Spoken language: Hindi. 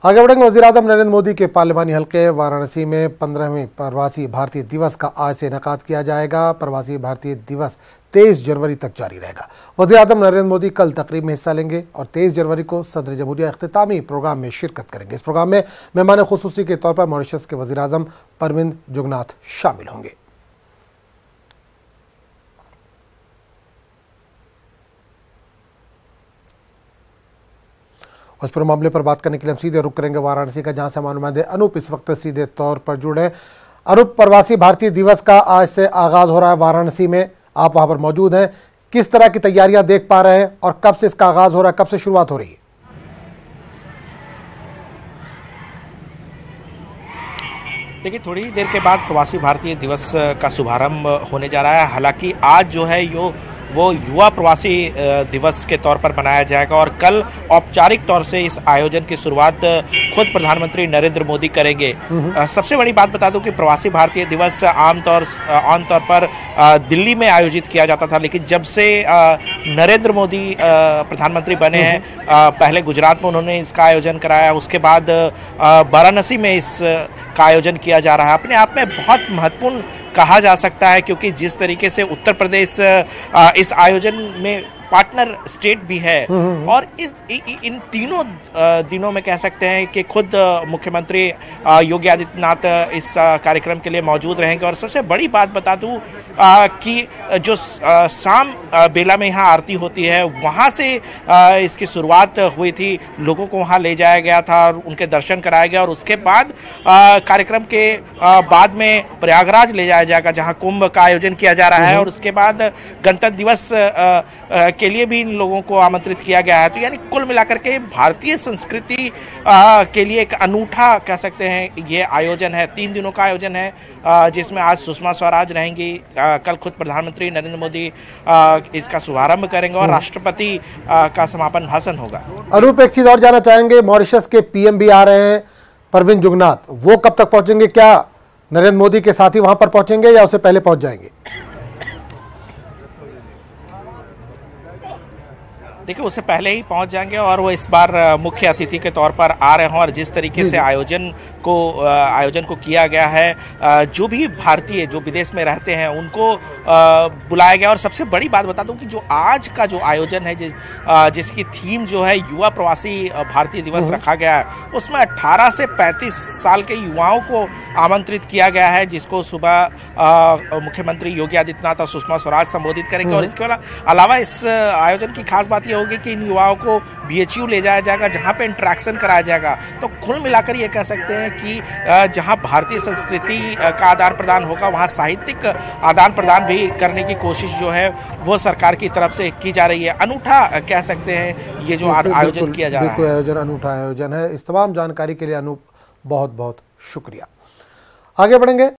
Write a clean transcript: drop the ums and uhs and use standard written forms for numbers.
आगे बढ़ेंगे। वज़ीर-ए-आज़म नरेंद्र मोदी के पार्लिमानी हल्के वाराणसी में 15वें प्रवासी भारतीय दिवस का आज से इनेकाद किया जाएगा। प्रवासी भारतीय दिवस 23 जनवरी तक जारी रहेगा। वज़ीर-ए-आज़म नरेंद्र मोदी कल तकरीब में हिस्सा लेंगे और 23 जनवरी को सदर जमहूरिया इख्तितामी प्रोग्राम में शिरकत करेंगे। इस प्रोग्राम में मेहमान खुसूसी के तौर पर मॉरिशस के वज़ीर-ए-आज़म परविंद जुगनाथ शामिल होंगे। उस पर मामले पर बात करने के लिए हम सीधे रुक करेंगे वाराणसी का, जहां से हमारे नुमाइंदे अनूप इस वक्त सीधे तौर पर जुड़े। अनूप, प्रवासी भारतीय दिवस का आज से आगाज हो रहा है वाराणसी में, आप वहां पर मौजूद हैं। किस तरह की तैयारियां देख पा रहे हैं और कब से इसका आगाज हो रहा है, कब से शुरुआत हो रही है? देखिए, थोड़ी ही देर के बाद प्रवासी भारतीय दिवस का शुभारंभ होने जा रहा है। हालांकि आज जो है वो युवा प्रवासी दिवस के तौर पर मनाया जाएगा और कल औपचारिक तौर से इस आयोजन की शुरुआत खुद प्रधानमंत्री नरेंद्र मोदी करेंगे। सबसे बड़ी बात बता दूं कि प्रवासी भारतीय दिवस आमतौर पर दिल्ली में आयोजित किया जाता था, लेकिन जब से नरेंद्र मोदी प्रधानमंत्री बने हैं, पहले गुजरात में उन्होंने इसका आयोजन कराया, उसके बाद वाराणसी में इसका आयोजन किया जा रहा है। अपने आप में बहुत महत्वपूर्ण कहा जा सकता है, क्योंकि जिस तरीके से उत्तर प्रदेश इस आयोजन में पार्टनर स्टेट भी है और इन तीनों दिनों में कह सकते हैं कि खुद मुख्यमंत्री योगी आदित्यनाथ इस कार्यक्रम के लिए मौजूद रहेंगे। और सबसे बड़ी बात बता दूं कि जो शाम बेला में यहाँ आरती होती है, वहाँ से इसकी शुरुआत हुई थी। लोगों को वहाँ ले जाया गया था और उनके दर्शन कराया गया और उसके बाद कार्यक्रम के बाद में प्रयागराज ले जाया जाएगा, जहाँ कुंभ का आयोजन किया जा रहा है और उसके बाद गणतंत्र दिवस के लिए भी इन लोगों को आमंत्रित किया गया है। तो यानी कुल मिलाकर के भारतीय संस्कृति के लिए एक अनूठा कह सकते हैं ये आयोजन है। 3 दिनों का आयोजन है, जिसमें आज सुषमा स्वराज रहेंगी, कल खुद प्रधानमंत्री नरेंद्र मोदी इसका शुभारंभ करेंद्र और राष्ट्रपति का समापन भाषण होगा। अनूप, एक चीज और जानना चाहेंगे, मॉरिशस के पीएम भी आ रहे हैं परविंद जुगनाथ, वो कब तक पहुंचेंगे? क्या नरेंद्र मोदी के साथ ही वहां पर पहुंचेंगे या उससे पहले पहुंच जाएंगे? देखिए, उससे पहले ही पहुंच जाएंगे और वो इस बार मुख्य अतिथि के तौर पर आ रहे हैं। और जिस तरीके से आयोजन को किया गया है, जो भी भारतीय जो विदेश में रहते हैं उनको बुलाया गया। और सबसे बड़ी बात बता दूं कि जो आज का जो आयोजन है, जिसकी थीम जो है युवा प्रवासी भारतीय दिवस रखा गया है, उसमें 18 से 35 साल के युवाओं को आमंत्रित किया गया है, जिसको सुबह मुख्यमंत्री योगी आदित्यनाथ और सुषमा स्वराज संबोधित करेंगे। और इसके अलावा इस आयोजन की खास बात होगी कि इन युवाओं को बीएचयू ले जाया जाएगा, जहां पे इंटरेक्शन कराया जाएगा। तो कुल मिलाकर ये कह सकते हैं कि जहां भारतीय संस्कृति का आदान प्रदान होगा, वहां साहित्यिक आदान प्रदान भी करने की कोशिश जो है वो सरकार की तरफ से की जा रही है। अनूठा कह सकते हैं ये जो आयोजन किया जा रहा है। आयोजन अनूठा आयोजन है। इस तमाम जानकारी के लिए अनूप बहुत बहुत शुक्रिया। आगे बढ़ेंगे।